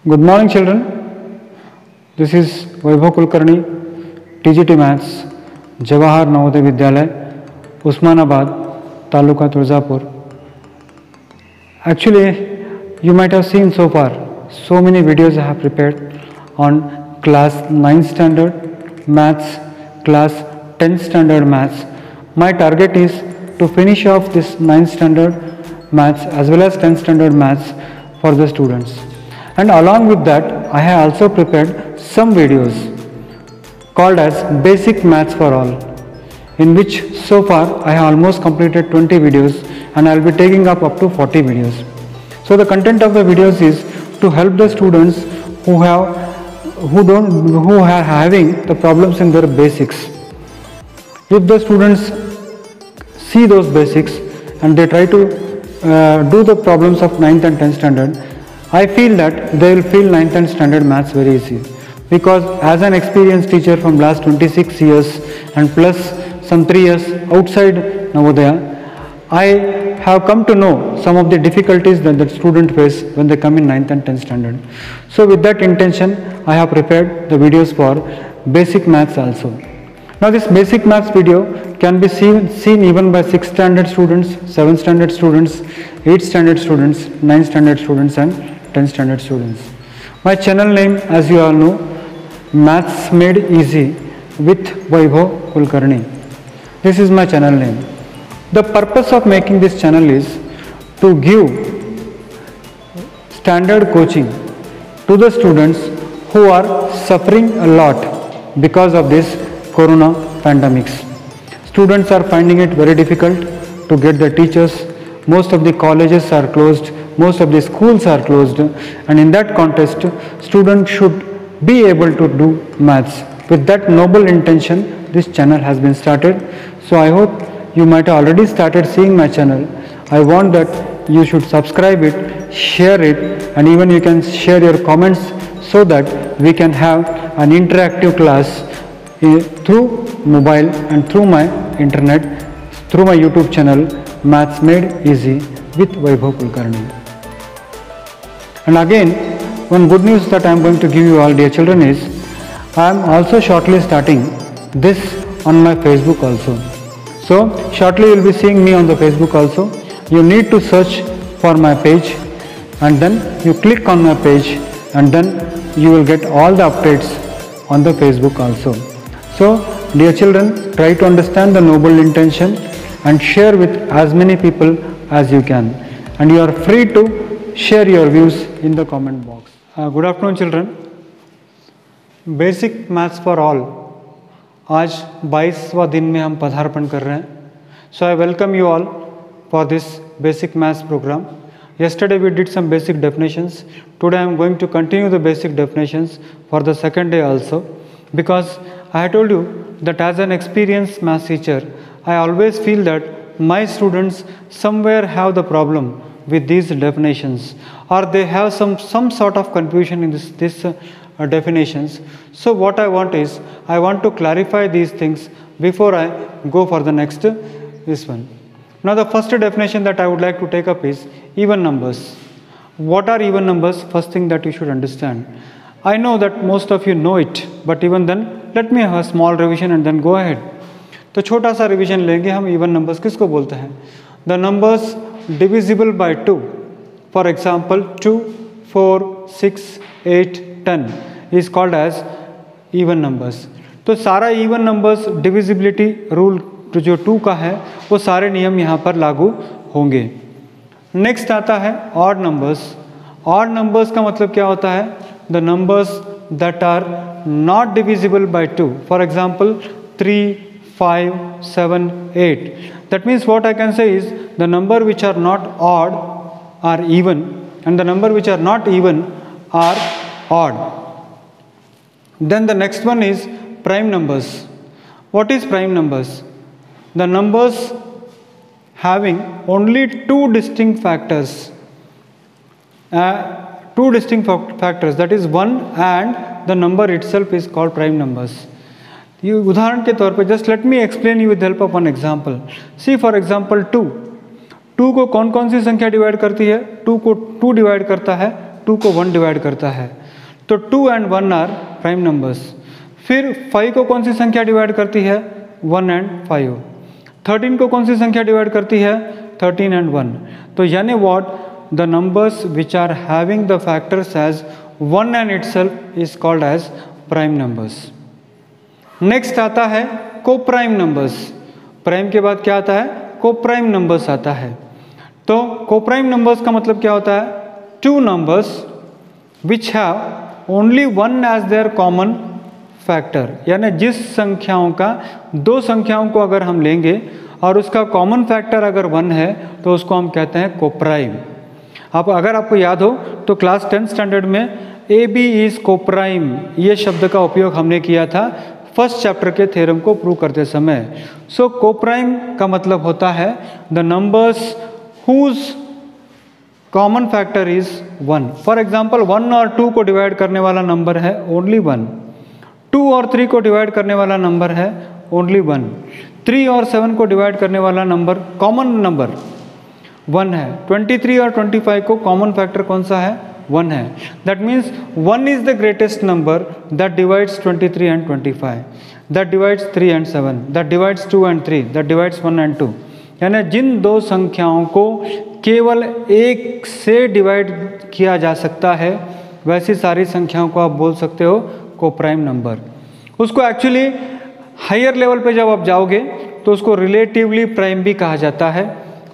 Good morning, children. This is Vaibhav Kulkarni, TGT Maths, Jawahar Navodaya Vidyalaya, Usmanabad, Taluka Turzapur. Actually, you might have seen so far so many videos I have prepared on class 9 standard maths, class 10 standard maths. My target is to finish off this 9 standard maths as well as 10 standard maths for the students. And along with that, I have also prepared some videos called as Basic Maths for All, in which so far I have almost completed 20 videos and I will be taking up to 40 videos. So the content of the videos is to help the students who are having the problems in their basics. If the students see those basics and they try to do the problems of 9th and 10th standard, I feel that they will feel 9th and standard maths very easy, because as an experienced teacher from last 26 years and plus some 3 years outside Navodaya, I have come to know some of the difficulties that the student face when they come in 9th and 10th standard. So with that intention, I have prepared the videos for basic maths also. Now this basic maths video can be seen even by 6th standard students, 7th standard students, 8th standard students, 9th standard students and 10th standard students. My channel name, as you all know, Maths Made Easy with Vaibhav Kulkarni. This is my channel name. The purpose of making this channel is to give standard coaching to the students who are suffering a lot because of this corona pandemics. Students are finding it very difficult to get the teachers. Most of the colleges are closed, most of the schools are closed, and in that context, students should be able to do maths. With that noble intention, this channel has been started. So I hope you might have already started seeing my channel. I want that you should subscribe it, share it, and even you can share your comments so that we can have an interactive class through mobile and through my internet, through my YouTube channel, Maths Made Easy with Vaibhav Kulkarni. And again, one good news that I am going to give you all, dear children, is I am also shortly starting this on my Facebook also. So shortly you will be seeing me on the Facebook also. You need to search for my page and then you click on my page and then you will get all the updates on the Facebook also. So dear children, try to understand the noble intention and share with as many people as you can. And you are free to share your views in the comment box. Good afternoon, children. Basic Maths for All. आज 22वां दिन में हम पदार्पण कर रहे हैं. So I welcome you all for this basic maths program. Yesterday we did some basic definitions. Today I am going to continue the basic definitions for the second day also, because I told you that as an experienced maths teacher, I always feel that my students somewhere have the problem with these definitions, or they have some sort of confusion in this definitions. So what I want is, I want to clarify these things before I go for the next this one. Now the first definition that I would like to take up is even numbers. What are even numbers? First thing that you should understand. I know that most of you know it, but even then let me have a small revision and then go ahead. तो छोटा सा revision लेंगे हम. Even numbers किसको बोलते हैं? The numbers divisible by 2. For example 2, 4, 6, 8, 10 is called as even numbers. तो सारा इवन नंबर्स डिविजिबिलिटी रूल जो 2 का है वो सारे नियम यहाँ पर लागू होंगे. नेक्स्ट आता है ऑड नंबर्स. ऑड नंबर्स का मतलब क्या होता है? The numbers that are not divisible by 2. For example 3, 5, 7, 8. That means what I can say is the number which are not odd are even and the number which are not even are odd. Then the next one is prime numbers. What is prime numbers? The numbers having only two distinct factors. That is 1 and the number itself is called prime numbers. ये उदाहरण के तौर पे just let me explain you with help of one example. See for example 2 को कौन कौन सी संख्या divide करती है? 2 को 2 डिवाइड करता है 2 को 1 डिवाइड करता है, तो 2 and 1 आर प्राइम नंबर्स। फिर 5 को कौन सी संख्या डिवाइड करती है? 1 and 5। 13 को कौन सी संख्या डिवाइड करती है? 13 and 1। तो यानी what, the numbers which are having the factors as 1 and itself is called as prime numbers. Next आता है कोप्राइम नंबर्स। प्राइम के बाद क्या आता है? कोप्राइम नंबर्स आता है। तो कोप्राइम नंबर्स का मतलब क्या होता है? 2 numbers which have only 1 as their common factor, यानी जिस संख्याओं का, 2 संख्याओं को अगर हम लेंगे और उसका कॉमन फैक्टर अगर 1 है तो उसको हम कहते हैं कोप्राइम। अब अगर आपको याद हो तो क्लास 10 स्टैंडर्ड में ए बी इज कोप्राइम ये शब्द का उपयोग हमने किया था फर्स्ट चैप्टर के थ्योरम को प्रूव करते समय। सो कोप्राइम का मतलब होता है the numbers whose common factor is 1। For example 1 और 2 को डिवाइड करने वाला नंबर है ओनली 1, 2 और 3 को डिवाइड करने वाला नंबर है ओनली 1, 3 और 7 को डिवाइड करने वाला नंबर, कॉमन नंबर 1 है। 23 और 25 को कॉमन फैक्टर कौन सा है? 1 है। That means 1 is the greatest number that divides 23 and 25, that divides 3 and 7, that divides 2 and 3, that divides 1 and 2। यानी जिन 2 संख्याओं को केवल 1 से डिवाइड किया जा सकता है वैसी सारी संख्याओं को आप बोल सकते हो कोप्राइम नंबर। उसको एक्चुअली हायर लेवल पे जब आप जाओगे तो उसको रिलेटिवली प्राइम भी कहा जाता है,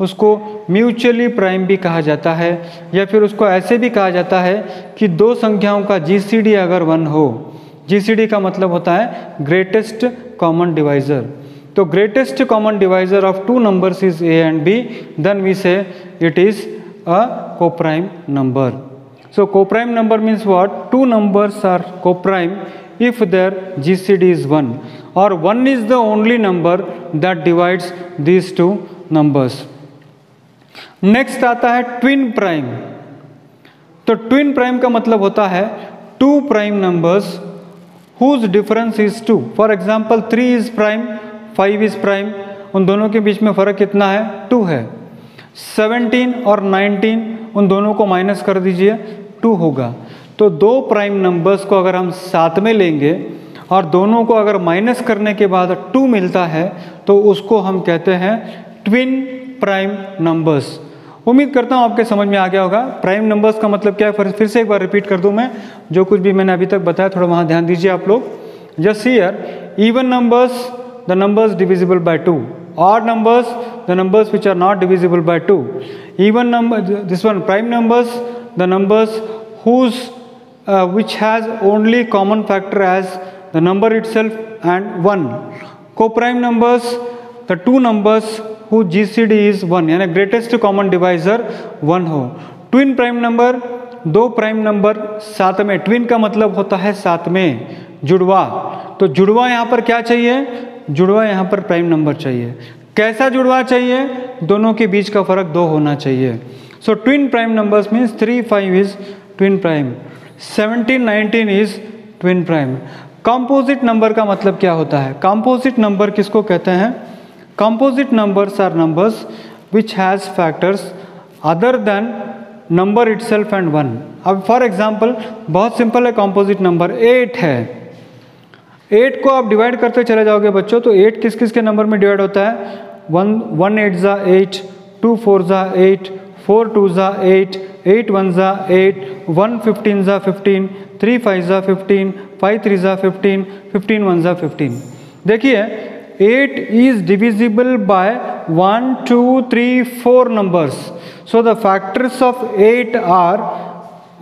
उसको म्यूचुअली प्राइम भी कहा जाता है, या फिर उसको ऐसे भी कहा जाता है कि 2 संख्याओं का जीसीडी अगर 1 हो, जीसीडी का मतलब होता है ग्रेटेस्ट कॉमन डिवाइजर। तो greatest common divisor of 2 numbers is a and b, then we say it is a coprime number. So coprime number means what? 2 numbers are coprime if their GCD is 1 or 1 is the only number that divides these 2 numbers. Next आता है twin prime. तो twin prime का मतलब होता है 2 prime numbers whose difference is 2। For example 3 is prime, 5 is prime, उन दोनों के बीच में फ़र्क कितना है? 2 है। 17 और 19 उन दोनों को माइनस कर दीजिए, 2 होगा। तो 2 प्राइम नंबर्स को अगर हम साथ में लेंगे और दोनों को अगर माइनस करने के बाद 2 मिलता है तो उसको हम कहते हैं ट्विन प्राइम नंबर्स। उम्मीद करता हूँ आपके समझ में आ गया होगा। प्राइम नंबर्स का मतलब क्या है, फिर से एक बार रिपीट कर दूँ मैं, जो कुछ भी मैंने अभी तक बताया थोड़ा वहाँ ध्यान दीजिए आप लोग। Just here even numbers the numbers divisible by 2, odd numbers the numbers which are not divisible by 2, even number, this one prime numbers the numbers whose which has only common factor as the number itself and 1, coprime numbers the 2 numbers whose GCD is 1 यानी greatest common divisor 1 हो। Twin prime number 2 prime number साथ में, twin का मतलब होता है साथ में, जुड़वा। तो जुड़वा यहाँ पर क्या चाहिए? जुड़वा यहाँ पर प्राइम नंबर चाहिए। कैसा जुड़वा चाहिए? दोनों के बीच का फर्क 2 होना चाहिए। So twin prime numbers means 3, 5 is twin prime, 17, 19 is twin prime. Composite number का मतलब क्या होता है? कंपोजिट नंबर किसको कहते हैं? Composite numbers are numbers which has factors other than number itself and 1। अब फॉर एग्जाम्पल बहुत सिंपल है, कंपोजिट नंबर 8 है। 8 को आप डिवाइड करते चले जाओगे बच्चों, तो 8 किस किस के नंबर में डिवाइड होता है? 1 8 ज़ा 8, 2 4 ज़ा 8, 4 2 ज़ा 8, 8 1 ज़ा 8, 1 15 ज़ा 15, 3 5 ज़ा 15, 5 3 ज़ा 15, 15 1 ज़ा 15। देखिए 8 is divisible by 1 2 3 4 numbers, so the factors of 8 are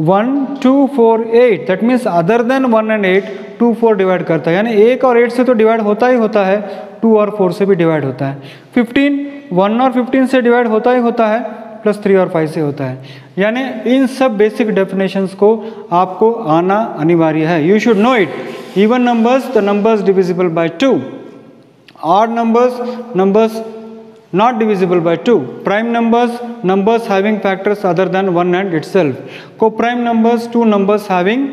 1 2 4 8, that means other than 1 and 8 2 4 divide करता है, यानी 1 और 8 से तो डिवाइड होता ही होता है, 2 और 4 से भी डिवाइड होता है। 15 1 और 15 से डिवाइड होता ही होता है, प्लस 3 और 5 से होता है। यानी इन सब बेसिक डेफिनेशंस को आपको आना अनिवार्य है। You should know it. Even numbers the numbers divisible by 2, odd numbers numbers not divisible by 2, prime numbers numbers having factors other than 1 and itself, coprime numbers 2 numbers having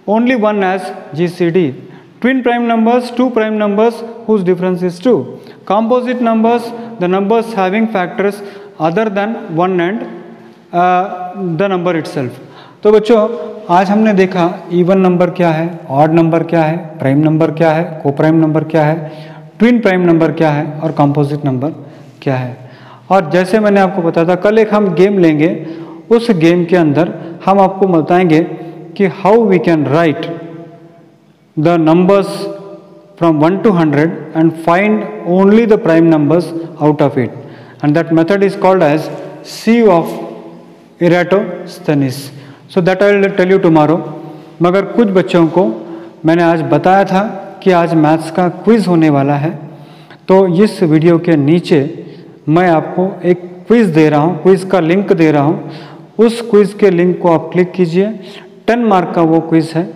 only 1 as GCD, twin prime numbers 2 prime numbers whose difference is 2, composite numbers the numbers having factors other than 1 and the number itself। तो बच्चों आज हमने देखा even number क्या है, odd number क्या है, prime number क्या है, को प्राइम नंबर क्या है, ट्विन प्राइम नंबर क्या है और कंपोजिट नंबर क्या है। और जैसे मैंने आपको बताया था, कल एक हम गेम लेंगे, उस गेम के अंदर हम आपको बताएंगे कि how we can write the numbers from 1 to 100 and find only the prime numbers out of it, and that method is called as sieve of Eratosthenes. So that I will tell you tomorrow. मगर कुछ बच्चों को मैंने आज बताया था कि आज मैथ्स का क्विज़ होने वाला है, तो इस वीडियो के नीचे मैं आपको एक क्विज़ दे रहा हूँ, क्विज़ का लिंक दे रहा हूँ। उस क्विज़ के लिंक को आप क्लिक कीजिए। 10 मार्क का वो क्विज़ है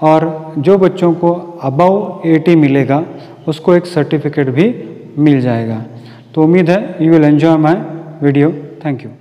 और जो बच्चों को अबव 80 मिलेगा उसको एक सर्टिफिकेट भी मिल जाएगा। तो उम्मीद है you will enjoy my video. Thank you.